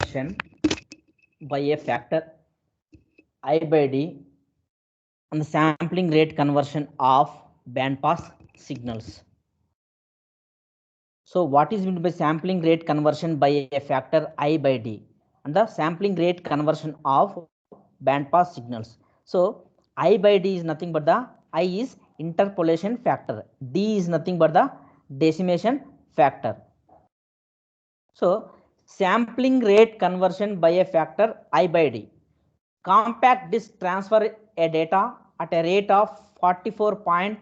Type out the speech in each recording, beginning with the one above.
conversion by a factor I by D on the sampling rate conversion of band pass signals. So what is meant by sampling rate conversion by a factor I by D and the sampling rate conversion of band pass signals? So I by D is nothing but the I is interpolation factor, D is nothing but the decimation factor. So sampling rate conversion by a factor I by D. Compact disc transfer a data at a rate of 44.1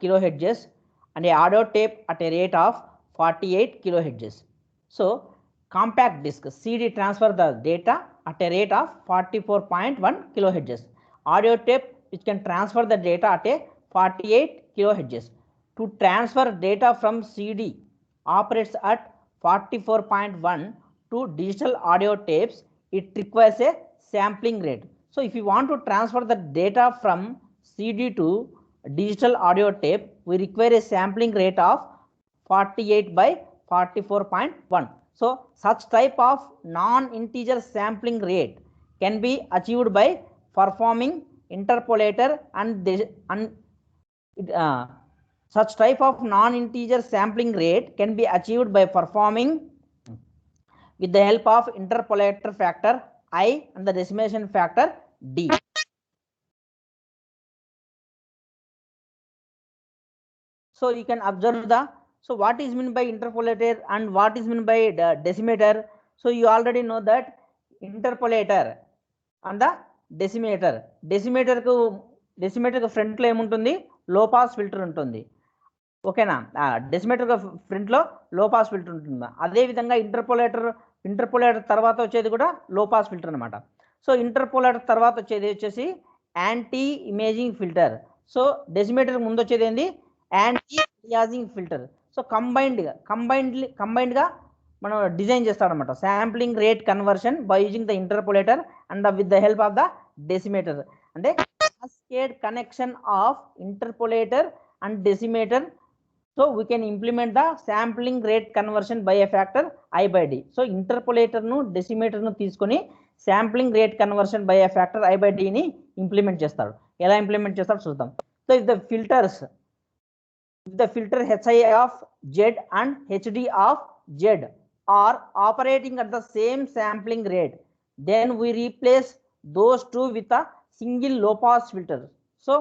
kilohertz and a audio tape at a rate of 48 kilohertz. So compact disc CD transfer the data at a rate of 44.1 kilohertz. Audio tape which can transfer the data at a 48 kilohertz. To transfer data from CD operates at 44.1 to digital audio tapes, it requires a sampling rate. So if you want to transfer the data from CD to digital audio tape, we require a sampling rate of 48 by 44.1. So such type of non-integer sampling rate can be achieved by performing interpolator and such type of non-integer sampling rate can be achieved by performing with the help of interpolator factor I and the decimation factor D. So you can observe the, so what is meant by interpolator and what is meant by the decimator. So you already know that interpolator and the decimator. Decimator కు front లో ఏముంటుంది, లో pass filter ఉంటుంది. ఓకేనా, డెసిమేటర్ front లో లో pass filter ఉంటుంది. అదేవిధంగా ఇంటర్పోలేటర్ తర్వాత వచ్చేది కూడా లో పాస్ ఫిల్టర్ అనమాట. సో ఇంటర్పోలేటర్ తర్వాత వచ్చేసి anti imaging filter. So decimator ముందు వచ్చేది ఏంది, యాంటీ అలియాసింగ్ ఫిల్టర్. సో కంబైన్డ్గా మనం డిజైన్ చేస్తామన్నమాట sampling rate conversion by using the interpolator and with the help of the decimator. అంటే cascade connection of interpolator and decimator. So we can implement the sampling rate conversion by a factor I by D. So interpolator nu decimator nu తీసుకొని sampling rate conversion by a factor I by D ని implement చేస్తాడు. ఎలా implement చేస్తాడో చూద్దాం. So if the filter HI of Z and HD of Z are operating at the same sampling rate, then we replace those two with a single లో pass filter. So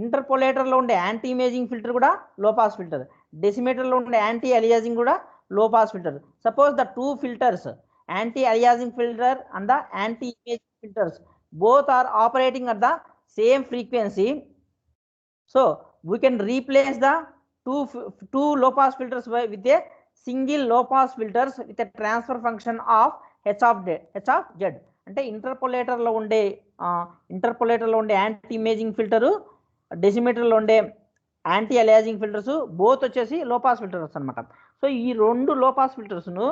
ఇంటర్పోలేటర్లో ఉండే anti imaging filter కూడా low pass filter, డెసిమేటర్లో ఉండే anti aliasing కూడా low pass filter. Suppose the two filters, anti aliasing filter and the anti imaging filters, both are operating at the same frequency. So we can replace the two low pass filters with a single low pass filters with a transfer function of h of z. అంటే ఇంటర్పోలేటర్లో ఉండే anti imaging filter, డెసిమేటర్లో ఉండే anti aliasing filters both వచ్చేసి లో pass filters అనమాట. So ఈ రెండు low pass ఫిల్టర్స్ను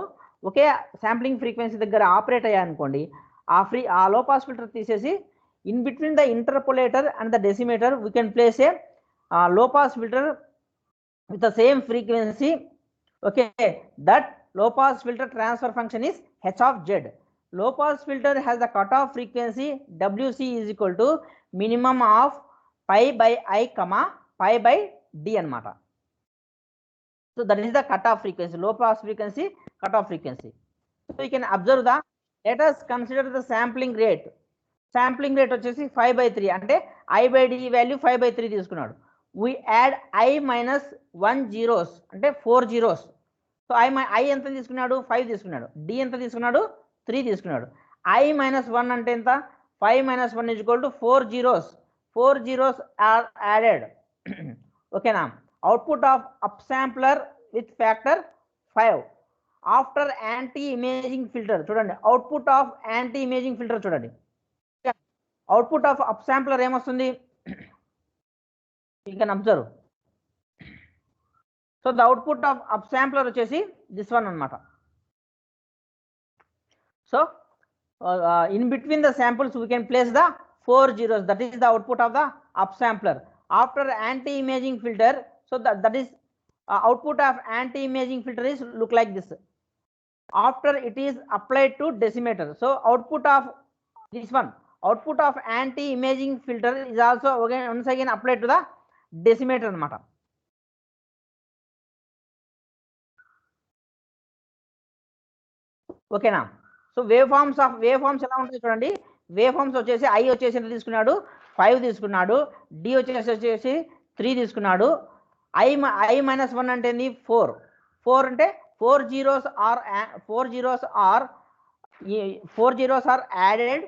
ఒకే శాంప్లింగ్ ఫ్రీక్వెన్సీ దగ్గర ఆపరేట్ అయ్యాయనుకోండి, ఆ లో పాస్ ఫిల్టర్ తీసేసి in between the interpolator and the decimator we can place a low pass filter with the same frequency. Okay, that low pass filter transfer function is h of z. Low pass filter has the cutoff frequency WC is equal to minimum of pi by I comma pi by d anamata. So that is the cutoff frequency, low pass frequency, cutoff frequency. So you can observe the, let us consider the sampling rate. Sampling rate వచ్చేసి 5/3 అంటే I by D value 5/3 తీసుకున్నాడు. We add I minus 1 zeros అంటే 4 zeros. So I ఎంత తీసుకున్నాడు, 5 తీసుకున్నాడు. D ఎంత తీసుకున్నాడు, 3 తీసుకున్నాడు. I minus 1 అంటే ఎంత, 5 minus 1 is equal to 4 zeros. 4 zeros are added. ఓకేనా. Output of upsampler with factor 5 after anti imaging filter. చూడండి, output of anti imaging filter చూడండి. అవుట్పుట్ ఆఫ్ అప్సాంప్లర్ ఏమొస్తుంది, you can observe. So the output of upsampler వచ్చేసి this one అన్నమాట. So in between the samples we can place the 4 zeros, that is the output of the upsampler. After anti imaging filter, so that is output of anti imaging filter is look like this. after it is applied to decimator. So output of this one, output of anti-imaging filter is also again once again applied to the decimator anamata. ఓకేనా. So wave forms ఎలా ఉంటాయి చూడండి. Wave forms వచ్చేసి I వచ్చేసి ఎంత తీసుకున్నాడు 5 తీసుకున్నాడు, D వచ్చేసి 3 తీసుకున్నాడు, ఐ -1 అంటే ఏంది 4 అంటే 4 zeros are added.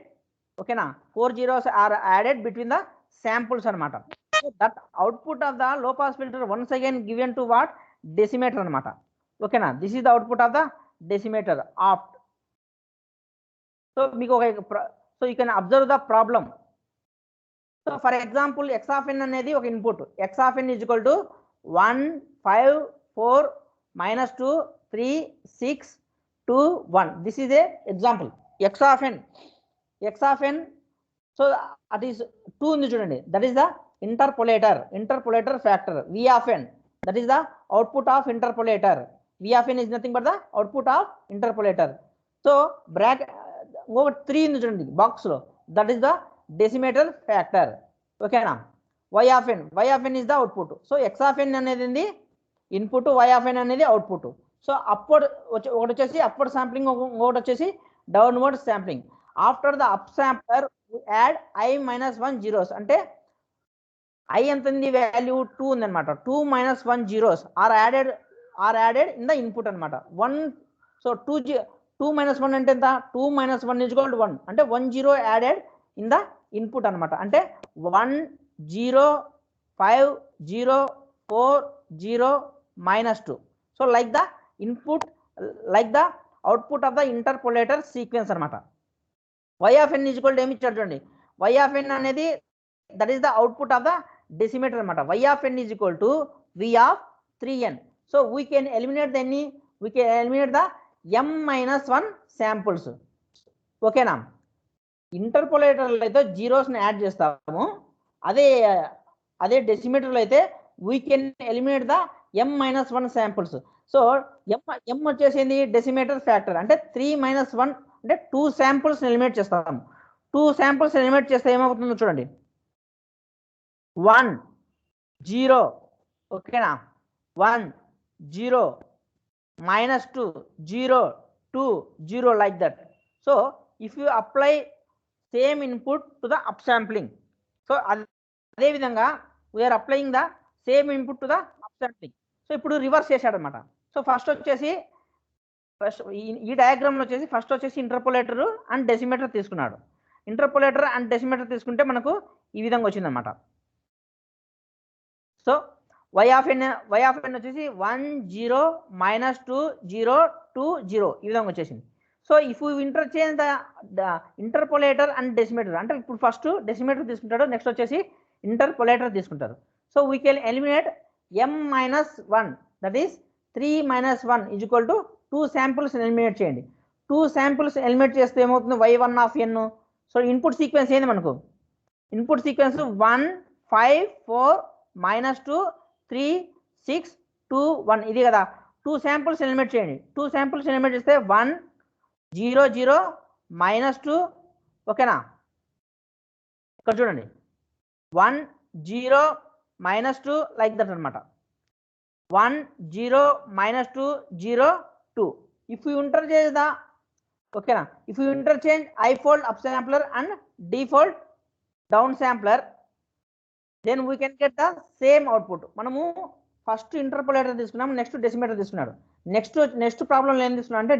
ఓకేనా, 4 zeros are added between the samples అనమాట. So that output of the low pass filter once again given to what decimator అనమాట. ఓకేనా, this is the output of the decimator opt. So so you can observe the problem. So for example, x of n అనేది ఒక input. x of n is equal to 1 5 4 -2 3 6 2 1. This is a example. x of n so that is 2 ఉంది చూడండి, that is the interpolator factor. v of n, that is the output of interpolator. v of n is nothing but the output of interpolator. So bracket 3 ఉంది చూడండి box లో, that is the decimator factor. ఓకేనా. y of n is the output. So x of n అనేది input, y of n అనేది output. So ఒకటి వచ్చేసి upward sampling, ఇంకొకటి వచ్చేసి downward sampling. After the up sampler add i -1 zeros అంటే i ఎంత ఉంది వాల్యూ 2 ఉంది అనమాట. 2 - 1 zeros are added in the input అనమాట. 1 సో 2 - 1 అంటే ఎంత 2 - 1 is equal to 1 అంటే 1 0 యాడెడ్ ఇన్ ద ఇన్పుట్ అనమాట. అంటే 1 0 5 0 4 0 -2. So like the input like the output of the interpolator sequence అనమాట. y of n is equal to ఏమి ఇచ్చాడు చూడండి, y of n అనేది that is the output of the decimator అనమాట. y of n is equal to v of 3n. So we can eliminate the m-1 samples. ఓకేనా. ఇంటర్పోలేటర్లో అయితే జీరోస్ని add చేస్తాము, అదే డెసిమీటర్లో అయితే we can eliminate the m-1 samples. So m వచ్చేసింది decimetre factor అంటే 3 - 1 అంటే 2 samples eliminate చేస్తాము. 2 శాంపుల్స్ ఎలిమినేట్ చేస్తే ఏమవుతుందో చూడండి, 1 0 ఓకేనా, 1 0 -2 0 2 0 like that. So if you apply same input to the upsampling, so అదే విధంగా we are applying the same input to the upsampling. So ఇప్పుడు రివర్స్ చేశాడు అనమాట. సో ఫస్ట్ వచ్చేసి ఈ డయాగ్రామ్లో వచ్చేసి ఫస్ట్ వచ్చేసి ఇంటర్పోలేటర్ అండ్ డెసిమీటర్ తీసుకున్నాడు. ఇంటర్పోలేటర్ అండ్ డెసిమీటర్ తీసుకుంటే మనకు ఈ విధంగా వచ్చిందనమాట. సో y of n వచ్చేసి 1 0 -2 0 2 0 ఈ విధంగా వచ్చేసింది. So if you interchange the interpolator and decimator అంటే ఇప్పుడు ఫస్ట్ డెసిమీటర్ తీసుకుంటాడు, నెక్స్ట్ వచ్చేసి ఇంటర్పోలేటర్ తీసుకుంటారు. So we can eliminate m-1 that is 3 - 1 is equal to 2 samples eliminate చేయండి. 2 శాంపుల్స్ ఎలిమినేట్ చేస్తే ఏమవుతుంది y1 of n. సో ఇన్పుట్ సీక్వెన్స్ ఏంది మనకు, ఇన్పుట్ సీక్వెన్స్ 1 5 4 -2 3 6 2 1 ఇది కదా. 2 శాంపుల్స్ ఎలిమినేట్ చేయండి. 2 శాంపుల్స్ ఎలిమినేట్ చేస్తే 1 0 0 -2 ఓకేనా. ఇక్కడ చూడండి 1 0 -2 లైక్ దట్ అనమాట. 1 0 -2 0 2. ఇఫ్ యూ ఇంటర్చేంజ్ ద ఓకేనా, if you interchange I fold up sampler and D fold down sampler then we can get the same output. మనము ఫస్ట్ ఇంటర్పోలేటర్ తీసుకున్నాము, next decimetre తీసుకున్నాడు. Next ప్రాబ్లంలో ఏం తీసుకున్నాడు అంటే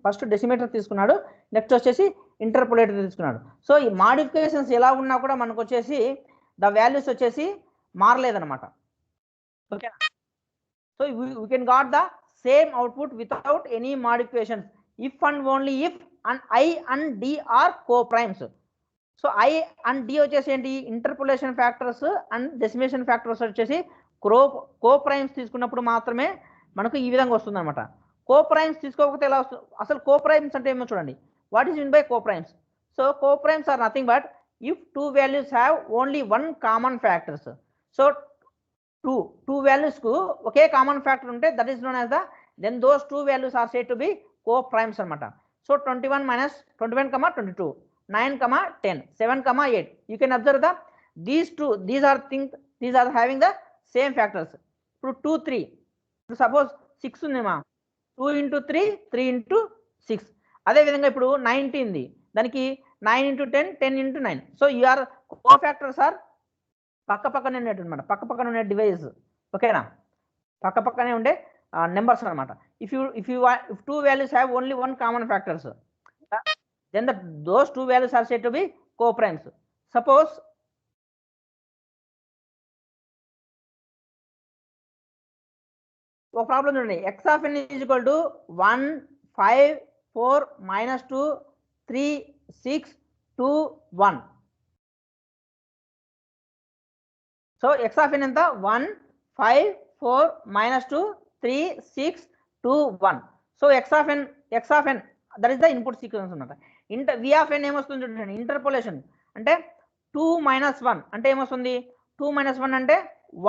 ఫస్ట్ డెసిమీటర్ తీసుకున్నాడు, నెక్స్ట్ వచ్చేసి ఇంటర్పోలేటర్ తీసుకున్నాడు. సో ఈ మాడిఫికేషన్స్ ఎలా ఉన్నా కూడా మనకు వచ్చేసి ద వాల్యూస్ వచ్చేసి మారలేదన్నమాట. ఓకేనా. So we can got the same output without any modifications if and only if and I and D are co primes. So I and D వచ్చేసి ఏంటి interpolation factors and decimation factors వచ్చేసి co primes తీసుకున్నప్పుడు మాత్రమే మనకు ఈ విధంగా వస్తుంది అనమాట. కో ప్రైమ్స్ తీసుకోకపోతే ఎలా వస్తుంది, అసలు కో ప్రైమ్స్ అంటే ఏమో చూడండి. What is mean by co primes? So co primes are nothing but if 2 values have only 1 common factors. So two values కు ఒకే కామన్ ఫ్యాక్టర్ ఉంటే that is known as the then those 2 values are said to be co-primes anamata. So 21 minus 21 comma 22, 9 comma 10, 7 comma 8. You can observe the these are having the same factors. 2 3, suppose 6 ఉందేమా, 2 into 3, 3 into 6. అదే విధంగా ఇప్పుడు 19 దానికి 9 into 10, 10 into 9. So your cofactors are పక్కనే ఉండేటన్నమాట, పక్కనే ఉండే device. ఓకేనా, పక్కనే ఉండే నెంబర్స్ అనమాట. If two values have only one common factors, then those two values are said to be co-primes. Suppose ఒక ప్రాబ్లం చూడండి, x of n is equal to 1 5 4 minus 2 3 6 2 1. So x of n ఎంత, 1 5 4 minus 2 3 6 2 1. So x of n that is the input sequence అన్నమాట. v of n ఏమొస్తుంది చూడండి, interpolation అంటే 2 minus 1 అంటే ఏమొస్తుంది, 2 minus 1 అంటే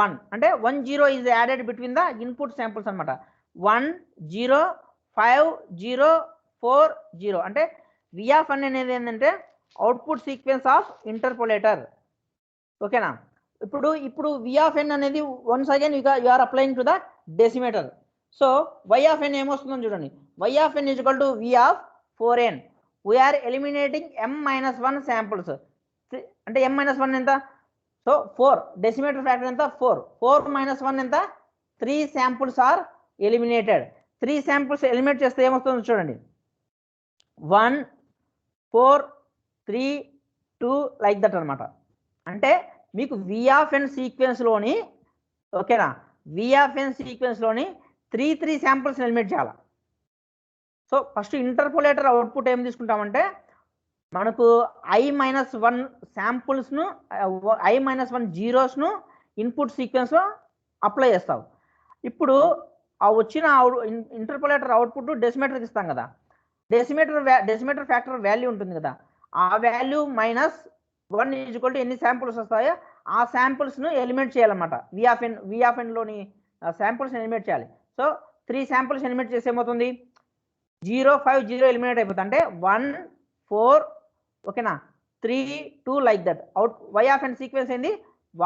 1, అంటే 1 0 is added between the input samples అనమాట. 1 0 5 0 4 0 అంటే v of n అనేది ఏంటంటే అవుట్పుట్ సీక్వెన్స్ ఆఫ్ ఇంటర్పోలేటర్. ఓకేనా, ఇప్పుడు v of n అనేది once again you are applying to the decimator. So y of n ఏమొస్తుందో చూడండి, y of n is equal to v of 4n. we are eliminating m minus 1 samples. అంటే m minus 1 ఎంత, so 4, డెసిమేటర్ factor ఎంత 4, 4 minus 1 ఎంత, 3 samples are eliminated. 3 samples eliminate చేస్తే ఏమొస్తుందో చూడండి, 1 4 3 2 like that అనమాట. అంటే మీకు v of n సీక్వెన్స్లోని, ఓకేనా, v of n సీక్వెన్స్లోని 3 samples eliminate చేయాలి. సో ఫస్ట్ ఇంటర్పోలేటర్ అవుట్పుట్ ఏం తీసుకుంటామంటే మనకు i-1 శాంపుల్స్ను i-1 జీరోస్ను ఇన్పుట్ సీక్వెన్స్లో అప్లై చేస్తావు. ఇప్పుడు ఆ వచ్చిన ఇంటర్పోలేటర్ అవుట్పుట్ డెసిమేటర్కి ఇస్తాం కదా, డెసిమేటర్ ఫ్యాక్టర్ వాల్యూ ఉంటుంది కదా, ఆ value minus 1 is equal to ఎన్ని శాంపుల్స్ వస్తాయో ఆ శాంపుల్స్ను ఎలిమినేట్ చేయాలన్నమాట. v of n లోని శాంపుల్స్ ఎలిమినేట్ చేయాలి. సో 3 శాంపుల్స్ ఎలిమినేట్ చేస్తే ఏమవుతుంది, 0 5 0 ఎలిమినేట్ అయిపోతుంది, అంటే 1 4, ఓకేనా, 3 2 like that. y of n sequence ఏంది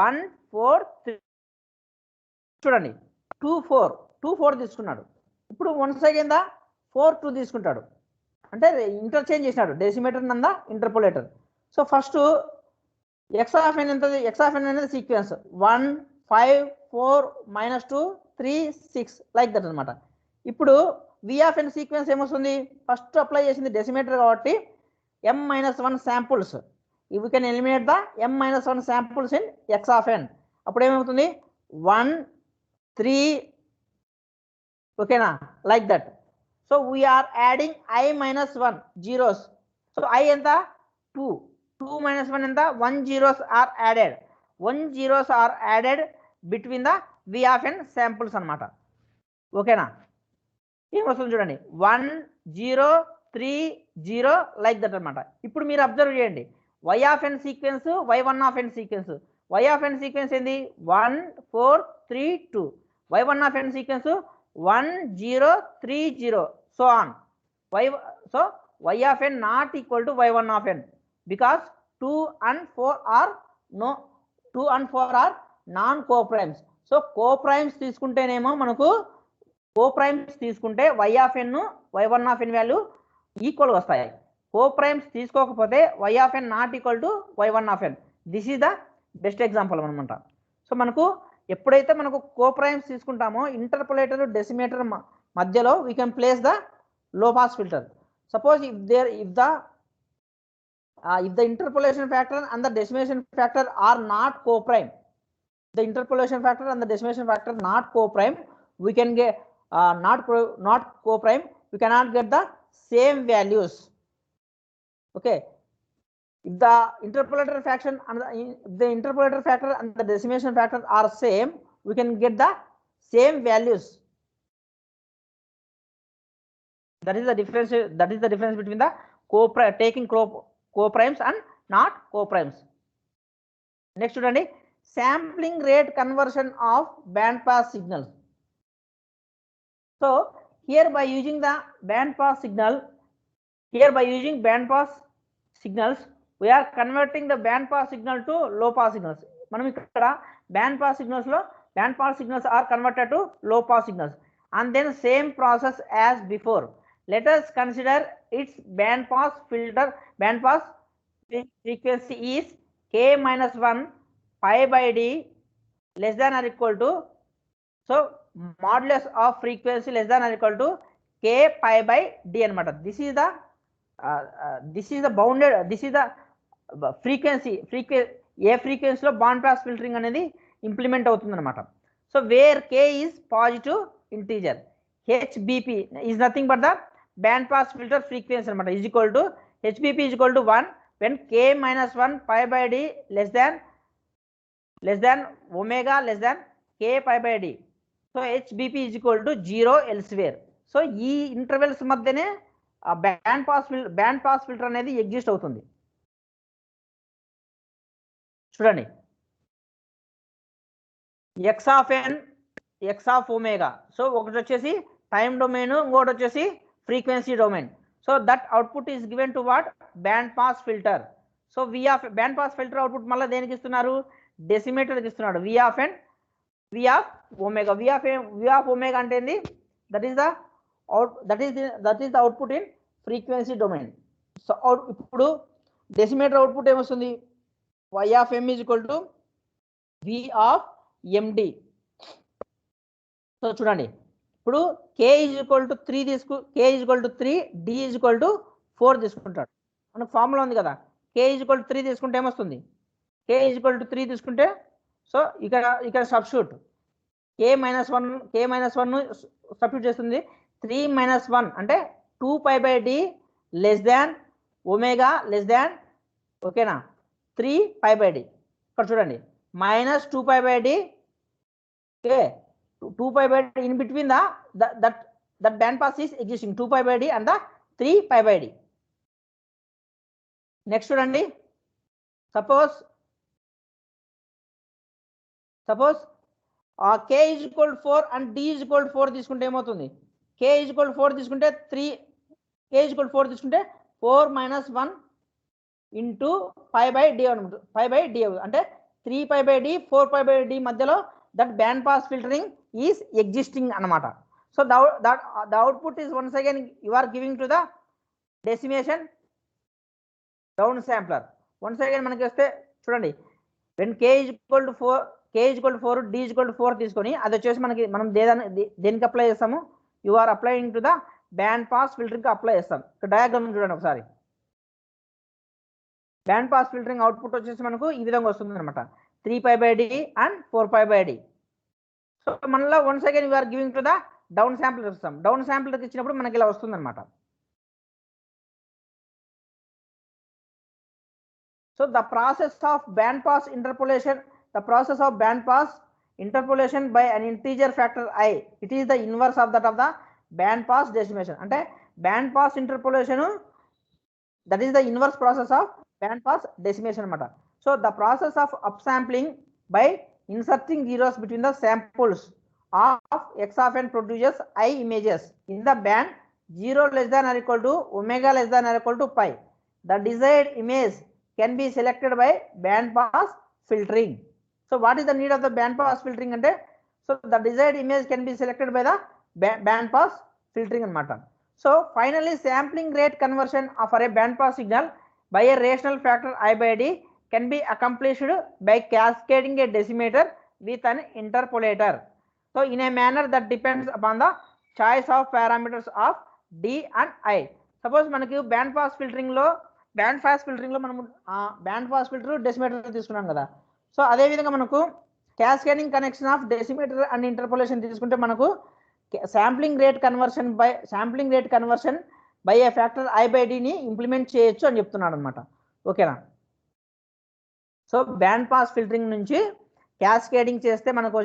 1 4 3. చూడండి 2 4 తీసుకున్నాడు. ఇప్పుడు వన్ సైడ్ ఏందా 4 2 తీసుకుంటాడు, అంటే ఇంటర్చేంజ్ చేసినాడు డెసిమేటర్ నందా interpolator. So first x of n ఎంత, x of n అనేది సీక్వెన్స్ 1 5 4 minus 2 3 6 లైక్ దట్ అనమాట. ఇప్పుడు v of n సీక్వెన్స్ ఏమొస్తుంది, ఫస్ట్ అప్లై చేసింది డెసిమేటర్ కాబట్టి m-1 samples. If we can eliminate the m-1 samples in x of n, అప్పుడు ఏమవుతుంది 1 3, ఓకేనా, like that. So we're adding i-1 zeros. So i ఎంత 2 minus 1 ఎంత 1 zeros are added, 1 zeros are added between the v of n samples అనమాట. ఓకేనా, ఏమొస్తుంది చూడండి 1 0 3 0 like that అనమాట. ఇప్పుడు మీరు అబ్జర్వ్ చేయండి y of n sequence y1 of n sequence. y of n sequence ఏంది 1 4 3 2, y1 of n sequence 1 0 3 0 so on. So y of n not equal to y1 of n because 2 and 4 are non coprimes. So coprimes తీసుకుంటేనేమో మనకు coprimes తీసుకుంటే y of n y1 of n value equal వస్తాయి. Coprimes తీసుకోకపోతే y of n not equal to y1 of n. This is the best example అనమాట. So మనకు ఎప్పుడైతే మనకు coprimes తీసుకుంటామో ఇంటర్పోలేటర్ డెసిమేటర్ మధ్యలో we can place the low pass filter. Suppose if the interpolation factor and the decimation factor are not coprime, the interpolation factor and the decimation factor not coprime, we can get not coprime, we cannot get the same values. Okay, if the interpolator factor and the decimation factor are same, we can get the same values. That is the difference between the taking coprimes and not coprimes. Next చూడండి, sampling rate conversion of band pass signals. So here by using the band pass signal, here by using band pass signals, we are converting the band pass signal to low pass signals. మనం ఇక్కడ band pass signals లో band pass signals are converted to low pass signals, and then same process as before. Let us consider its band pass filter. Band pass frequency is k minus 1 pi by d less than or equal to, so modulus of frequency less than or equal to k pi by d anamata. This is the bounded, this is the frequency ఏ ఫ్రీక్వెన్సీలో bond pass filtering అనేది implement అవుతుంది అనమాట. So where k is positive integer, HBP is nothing but the band pass filter frequency అనమాట, is equal to HBP is equal to 1 when k minus 1 pi by d less than omega less than k pi by d. So HBP is equal to 0 elsewhere. So ఈ intervals మధ్యనే band pass filter అనేది exist అవుతుంది. చూడండి, x of n, x of omega. So ఒకటి వచ్చేసి time domain, ఇంకోటి వచ్చేసి frequency domain. So that output is given to what, band pass filter. So v of band pass filter output మళ్ళీ దేనికి ఇస్తున్నారు, డెసిమీటర్కి ఇస్తున్నాడు. V of n, v of omega. V of omega అంటే ఏంది, that is the output in frequency domain. So ఇప్పుడు decimetre output ఏమొస్తుంది, y of m is equal to v of md. So చూడండి, ఇప్పుడు k is equal to 3 k is equal to 3, d is equal to 4 తీసుకుంటాడు. మనకు formula ఉంది కదా, k is equal to 3 తీసుకుంటే ఏమొస్తుంది, k is equal to 3 తీసుకుంటే, so ఇక్కడ సబ్స్టిట్యూట్ k minus 1 సబ్స్టిట్యూట్ చేస్తుంది. 3 minus 1 అంటే 2 pi by d less than omega less than, ఓకేనా, 3 pi by d. ఇక్కడ చూడండి, minus 2 pi by d, okay, 2 pi by d in between that band pass is existing, 2 pi by d and the 3 pi by d. Next చూడండి, suppose k is equal to 4 and d is equal to 4 తీసుకుంటే ఏమవుతుంది, k is equal to 4 తీసుకుంటే 4 minus 1 into pi by d అంటే 3 pi by d 4 pi by d మధ్యలో that band pass filtering is existing అనమాట. So the output is once again you are giving to the decimation down sampler. Once again మనకి వస్తే చూడండి, when k is equal to 4 d is equal to 4 తీసుకొని అది వచ్చేసి మనం దేనికి apply చేస్తాము, you are applying to the band pass filtering apply చేస్తాం. ఇక్కడ డయాగ్రామ్ చూడండి ఒకసారి. బ్యాండ్ పాస్ ఫిల్టరింగ్ అవుట్పుట్ వచ్చేసి మనకు ఈ విధంగా వస్తుంది అనమాట, 3 pi by d and 4 pi by d. So మనలో once again we are giving to the down sampler ఇస్తాం. డౌన్ శాంప్లర్కి ఇచ్చినప్పుడు మనకి ఇలా వస్తుంది అనమాట. So the process of band pass interpolation by an integer factor i, it is the inverse of that of the band pass decimation. అంటే band pass interpolation that is the inverse process of band pass decimation anamata. So the process of upsampling by inserting zeros between the samples of x of n produces I images in the band 0 less than or equal to omega less than or equal to pi. The desired image can be selected by band pass filtering. So what is the need of the band pass filtering ante, so the desired image can be selected by the band pass filtering anamata. So finally sampling rate conversion for a band pass signal by a rational factor I by d can be accomplished by cascading a decimator with an interpolator. So in a manner that depends upon the choice of parameters of d and I. Suppose మనకి band pass filtering లో మనం band pass filter డెసిమేటర్ తీసుకున్నాం కదా. So అదే విధంగా మనకు cascading connection of decimator and interpolation తీసుకుంటే మనకు sampling rate conversion by a factor I by d ని ఇంప్లిమెంట్ చేయొచ్చు అని చెప్తున్నాడు అనమాట. ఓకేనా. సో బ్యాండ్ పాస్ ఫిల్టరింగ్ నుంచి క్యాస్కేడింగ్ చేస్తే మనకు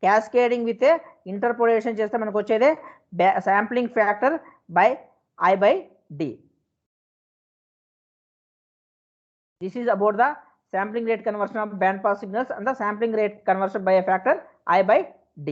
క్యాస్కేడింగ్ విత్ ఇంటర్పోలేషన్ చేస్తే మనకు వచ్చేదే sampling factor by I by d. This is about the sampling rate conversion of band pass signals and the sampling rate conversion by a factor I by d.